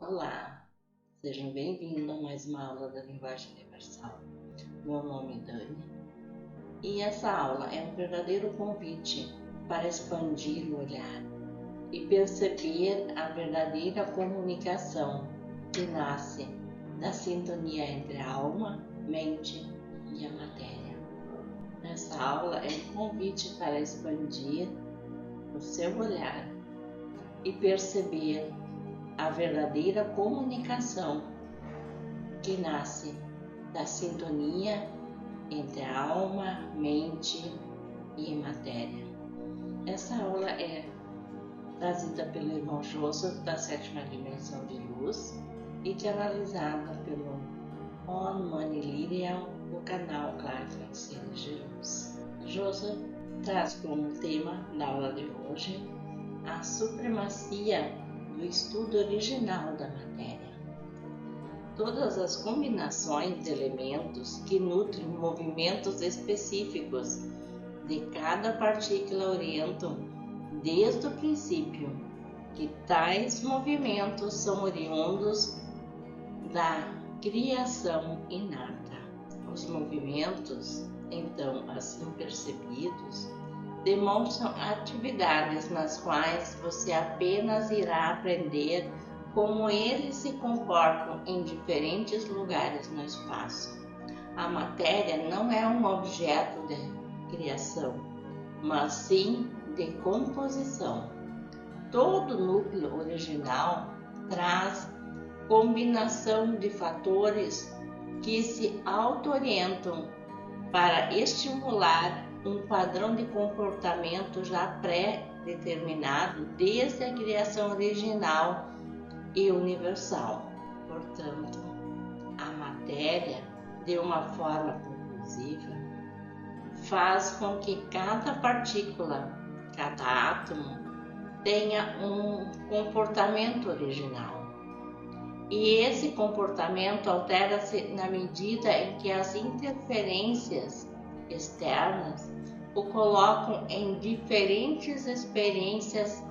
Olá, sejam bem-vindos a mais uma aula da Linguagem Universal. Meu nome é Dani e essa aula é um verdadeiro convite para expandir o olhar e perceber a verdadeira comunicação que nasce da sintonia entre a alma, mente e a matéria. Essa aula é um convite para expandir o seu olhar e perceber a verdadeira comunicação que nasce da sintonia entre a alma, mente e matéria. Essa aula é trazida pelo irmão Joseph da sétima dimensão de luz e canalizada pelo On Money Lirian do canal Clara Francine de Luz. Joseph traz como tema da aula de hoje a supremacia do estudo original da matéria. Todas as combinações de elementos que nutrem movimentos específicos de cada partícula orientam desde o princípio que tais movimentos são oriundos da criação inata. Os movimentos, então assim percebidos, demonstram atividades nas quais você apenas irá aprender como eles se comportam em diferentes lugares no espaço. A matéria não é um objeto de criação, mas sim de composição. Todo núcleo original traz combinação de fatores que se auto-orientam para estimular um padrão de comportamento já pré-determinado desde a criação original e universal. Portanto, a matéria, de uma forma conclusiva, faz com que cada partícula, cada átomo, tenha um comportamento original. E esse comportamento altera-se na medida em que as interferências externas o colocam em diferentes experiências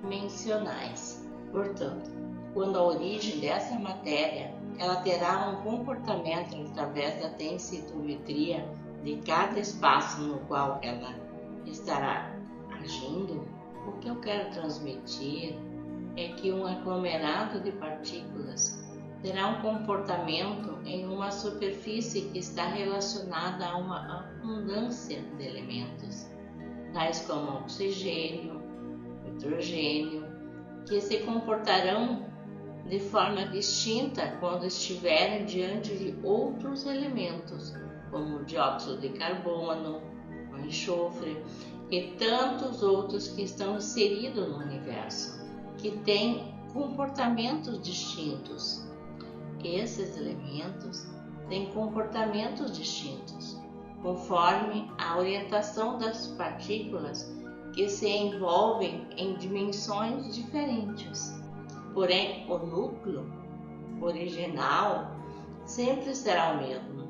dimensionais. Portanto, quando a origem dessa matéria, ela terá um comportamento através da tensitometria de cada espaço no qual ela estará agindo, o que eu quero transmitir é que um aglomerado de partículas terá um comportamento em uma superfície que está relacionada a uma abundância de elementos, tais como oxigênio, hidrogênio, que se comportarão de forma distinta quando estiverem diante de outros elementos, como o dióxido de carbono, o enxofre e tantos outros que estão inseridos no universo, que têm comportamentos distintos. Esses elementos têm comportamentos distintos, conforme a orientação das partículas que se envolvem em dimensões diferentes. Porém, o núcleo original sempre será o mesmo.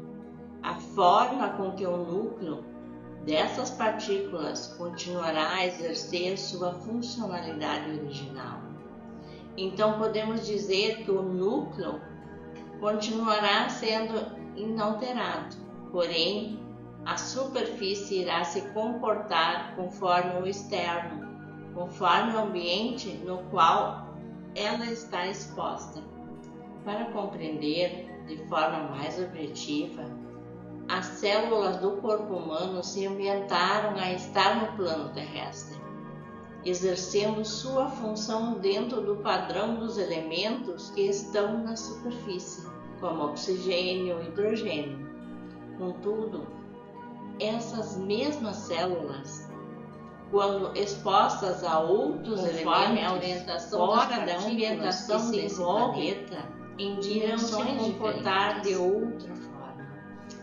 A forma com que o núcleo dessas partículas continuará a exercer sua funcionalidade original. Então, podemos dizer que o núcleo continuará sendo inalterado, porém, a superfície irá se comportar conforme o externo, conforme o ambiente no qual ela está exposta. Para compreender de forma mais objetiva, as células do corpo humano se ambientaram a estar no plano terrestre, exercendo sua função dentro do padrão dos elementos que estão na superfície, como oxigênio e hidrogênio. Contudo, essas mesmas células, quando expostas a outros elementos, a orientação fora da ambientação desse planeta, irão se comportar de outra forma.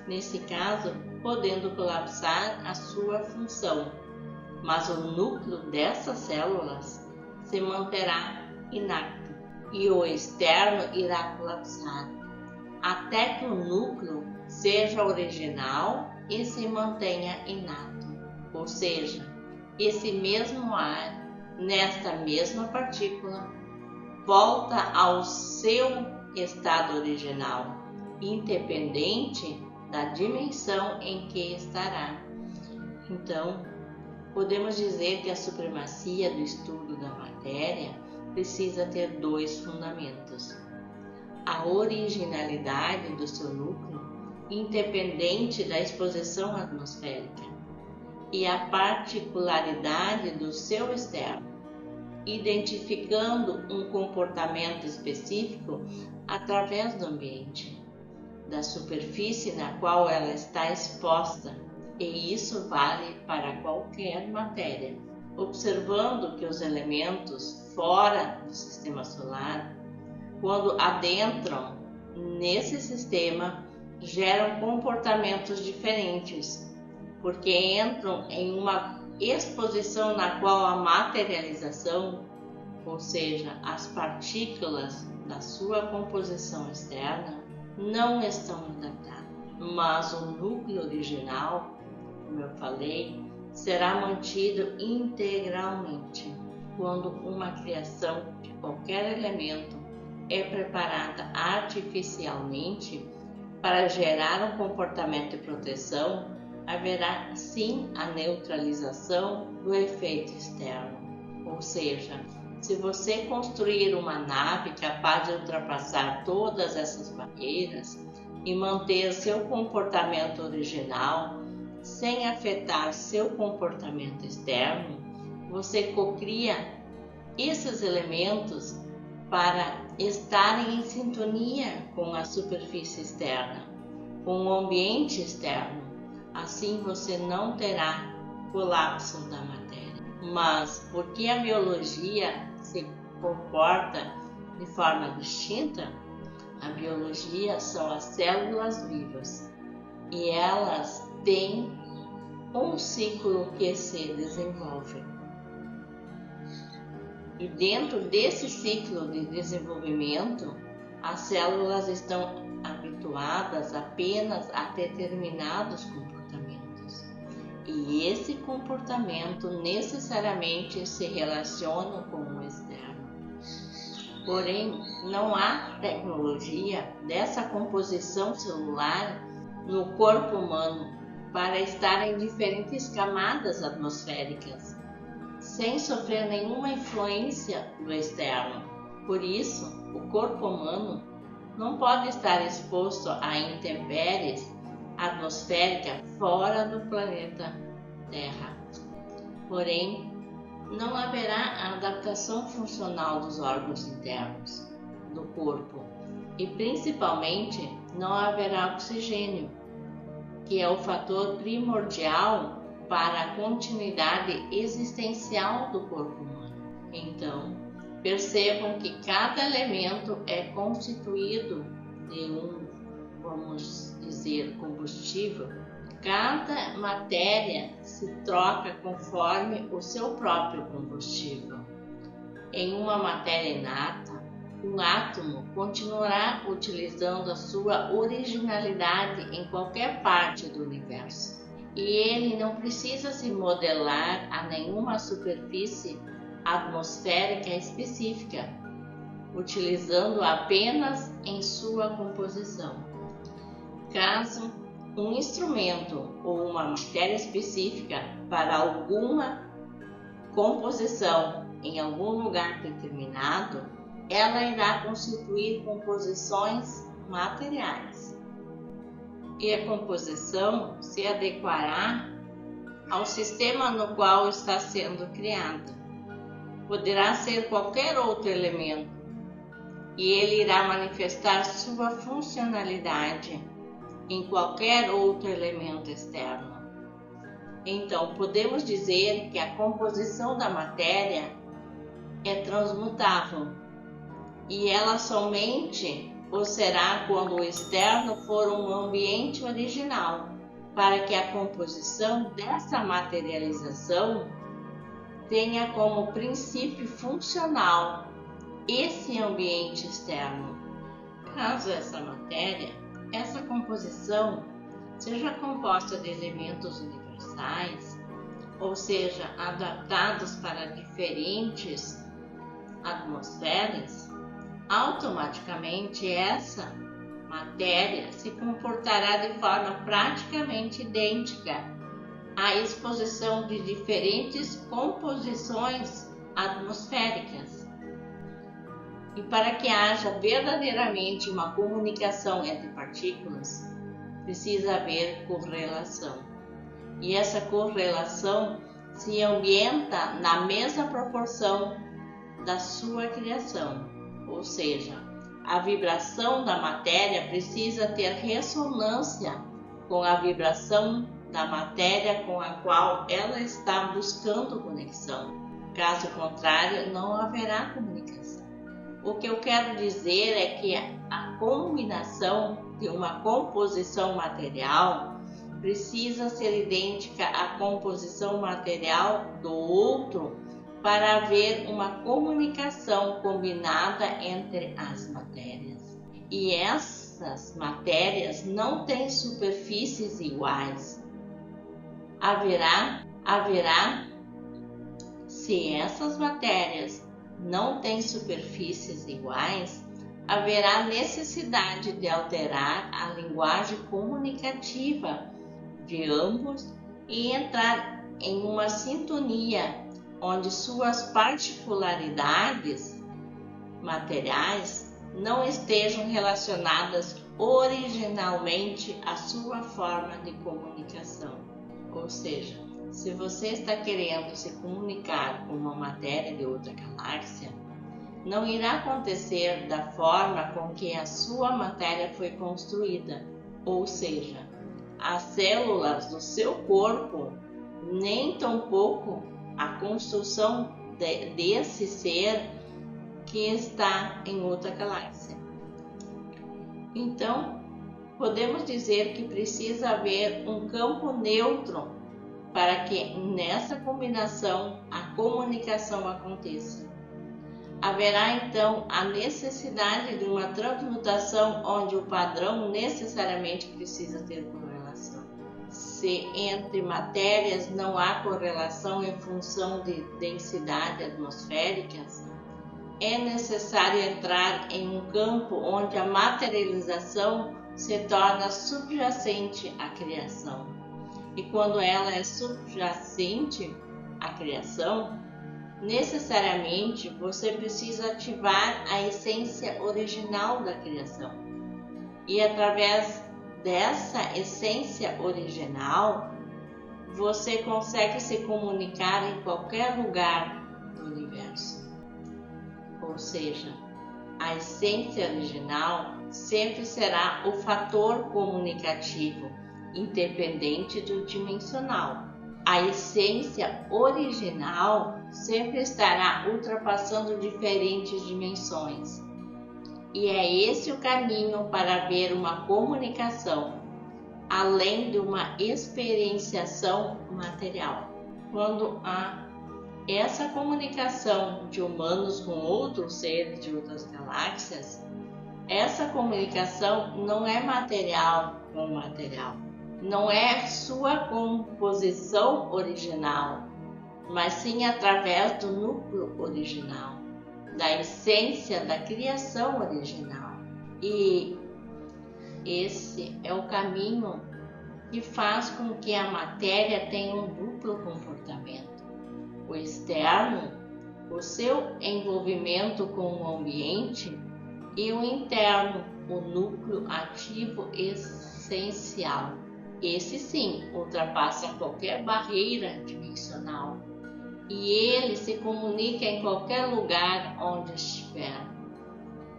Nesse caso, podendo colapsar a sua função, mas o núcleo dessas células se manterá intacto e o externo irá colapsar, até que o núcleo seja original e se mantenha inato, ou seja, esse mesmo ar, nesta mesma partícula, volta ao seu estado original, independente da dimensão em que estará. Então, podemos dizer que a supremacia do estudo da matéria precisa ter dois fundamentos: a originalidade do seu núcleo, independente da exposição atmosférica, e a particularidade do seu externo, identificando um comportamento específico através do ambiente, da superfície na qual ela está exposta, e isso vale para qualquer matéria, observando que os elementos fora do sistema solar, quando adentram nesse sistema, geram comportamentos diferentes, porque entram em uma exposição na qual a materialização, ou seja, as partículas da sua composição externa, não estão adaptadas, mas o núcleo original, como eu falei, será mantido integralmente quando uma criação de qualquer elemento é preparada artificialmente para gerar um comportamento de proteção. Haverá sim a neutralização do efeito externo, ou seja, se você construir uma nave capaz de ultrapassar todas essas barreiras e manter seu comportamento original sem afetar seu comportamento externo, você cocria esses elementos para estarem em sintonia com a superfície externa, com o ambiente externo. Assim você não terá colapso da matéria. Mas porque a biologia se comporta de forma distinta, a biologia são as células vivas e elas têm um ciclo que se desenvolve. E dentro desse ciclo de desenvolvimento, as células estão habituadas apenas a determinados comportamentos. E esse comportamento necessariamente se relaciona com o externo. Porém, não há tecnologia dessa composição celular no corpo humano para estar em diferentes camadas atmosféricas, sem sofrer nenhuma influência do externo. Por isso, o corpo humano não pode estar exposto a intempéries atmosféricas fora do planeta Terra. Porém, não haverá adaptação funcional dos órgãos internos do corpo e, principalmente, não haverá oxigênio, que é o fator primordial para a continuidade existencial do corpo humano. Então, percebam que cada elemento é constituído de vamos dizer, combustível. Cada matéria se troca conforme o seu próprio combustível. Em uma matéria inata, um átomo continuará utilizando a sua originalidade em qualquer parte do universo. E ele não precisa se modelar a nenhuma superfície atmosférica específica, utilizando apenas em sua composição. Caso um instrumento ou uma matéria específica para alguma composição em algum lugar determinado, ela irá constituir composições materiais. E a composição se adequará ao sistema no qual está sendo criada. Poderá ser qualquer outro elemento e ele irá manifestar sua funcionalidade em qualquer outro elemento externo. Então, podemos dizer que a composição da matéria é transmutável e ela somente o será quando o externo for um ambiente original, para que a composição dessa materialização tenha como princípio funcional esse ambiente externo. Caso essa composição seja composta de elementos universais, ou seja, adaptados para diferentes atmosferas, automaticamente essa matéria se comportará de forma praticamente idêntica à exposição de diferentes composições atmosféricas. E para que haja verdadeiramente uma comunicação entre partículas, precisa haver correlação. E essa correlação se ambienta na mesma proporção da sua criação, ou seja, a vibração da matéria precisa ter ressonância com a vibração da matéria com a qual ela está buscando conexão. Caso contrário, não haverá comunicação. O que eu quero dizer é que a combinação de uma composição material precisa ser idêntica à composição material do outro para haver uma comunicação combinada entre as matérias. E essas matérias não têm superfícies iguais. Se essas matérias não têm superfícies iguais, haverá necessidade de alterar a linguagem comunicativa de ambos e entrar em uma sintonia onde suas particularidades materiais não estejam relacionadas originalmente à sua forma de comunicação. Ou seja, se você está querendo se comunicar com uma matéria de outra galáxia, não irá acontecer da forma com que a sua matéria foi construída, ou seja, as células do seu corpo, nem tampouco a construção desse ser que está em outra galáxia. Então, podemos dizer que precisa haver um campo neutro para que nessa combinação a comunicação aconteça. Haverá então a necessidade de uma transmutação onde o padrão necessariamente precisa ter correlação. Se entre matérias não há correlação em função de densidade atmosféricas, é necessário entrar em um campo onde a materialização se torna subjacente à criação. E quando ela é subjacente à criação, necessariamente você precisa ativar a essência original da criação. E através dessa essência original, você consegue se comunicar em qualquer lugar do universo. Ou seja, a essência original sempre será o fator comunicativo, independente do dimensional. A essência original sempre estará ultrapassando diferentes dimensões. E é esse o caminho para haver uma comunicação, além de uma experienciação material. Quando há essa comunicação de humanos com outros seres de outras galáxias, essa comunicação não é material com material. Não é sua composição original, mas sim através do núcleo original, da essência da criação original. E esse é o caminho que faz com que a matéria tenha um duplo comportamento. O externo, o seu envolvimento com o ambiente, e o interno, o núcleo ativo essencial. Esse sim ultrapassa qualquer barreira dimensional e ele se comunica em qualquer lugar onde estiver.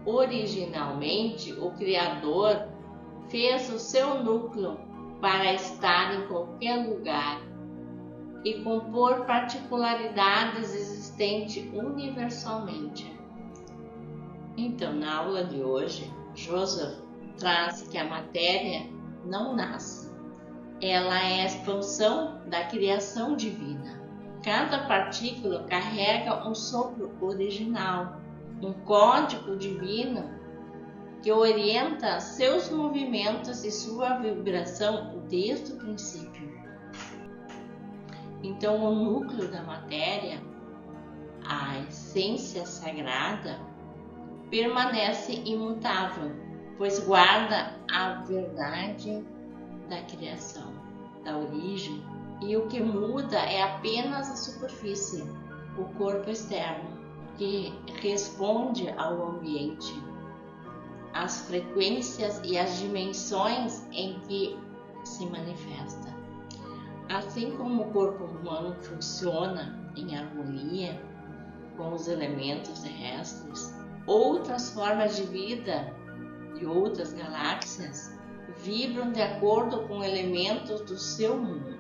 Originalmente, o Criador fez o seu núcleo para estar em qualquer lugar e compor particularidades existentes universalmente. Então, na aula de hoje, Joseph traz que a matéria não nasce. Ela é a expansão da criação divina. Cada partícula carrega um sopro original, um código divino que orienta seus movimentos e sua vibração desde o princípio. Então, o núcleo da matéria, a essência sagrada, permanece imutável, pois guarda a verdade da criação, da origem, e o que muda é apenas a superfície, o corpo externo, que responde ao ambiente, às frequências e às dimensões em que se manifesta. Assim como o corpo humano funciona em harmonia com os elementos terrestres, outras formas de vida de outras galáxias vibram de acordo com elementos do seu mundo,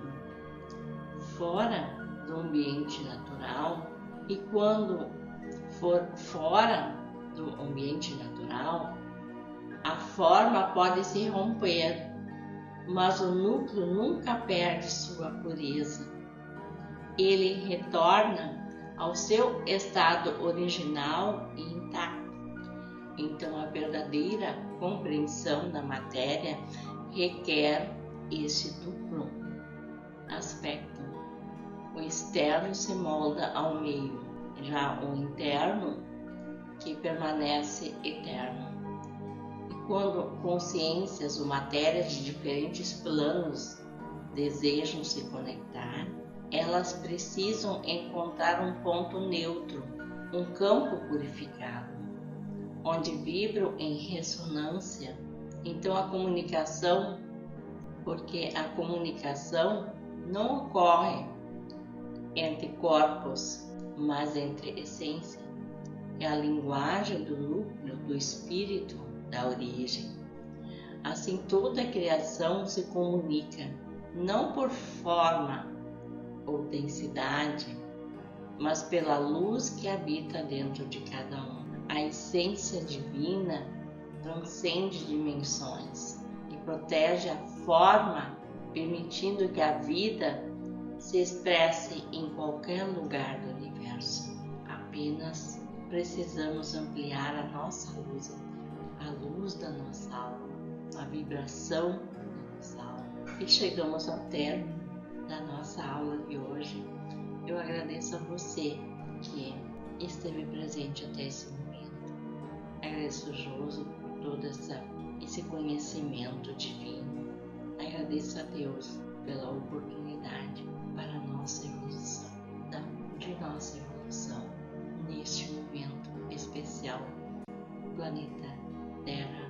fora do ambiente natural. E quando for fora do ambiente natural, a forma pode se romper, mas o núcleo nunca perde sua pureza. Ele retorna ao seu estado original e intacto. Então, a verdadeira compreensão da matéria requer esse duplo aspecto. O externo se molda ao meio, já o interno que permanece eterno. E quando consciências ou matérias de diferentes planos desejam se conectar, elas precisam encontrar um ponto neutro, um campo purificado, onde vibram em ressonância. Então a comunicação, porque a comunicação não ocorre entre corpos, mas entre essência, é a linguagem do núcleo, do espírito, da origem. Assim toda a criação se comunica, não por forma ou densidade, mas pela luz que habita dentro de cada um. A essência divina transcende dimensões e protege a forma, permitindo que a vida se expresse em qualquer lugar do universo. Apenas precisamos ampliar a nossa luz, a luz da nossa alma, a vibração da nossa alma. E chegamos ao término da nossa aula de hoje. Eu agradeço a você que esteve presente até esse momento. Agradeço o Joso por todo esse conhecimento divino. Agradeço a Deus pela oportunidade para a nossa evolução, de nossa evolução neste momento especial, planeta Terra.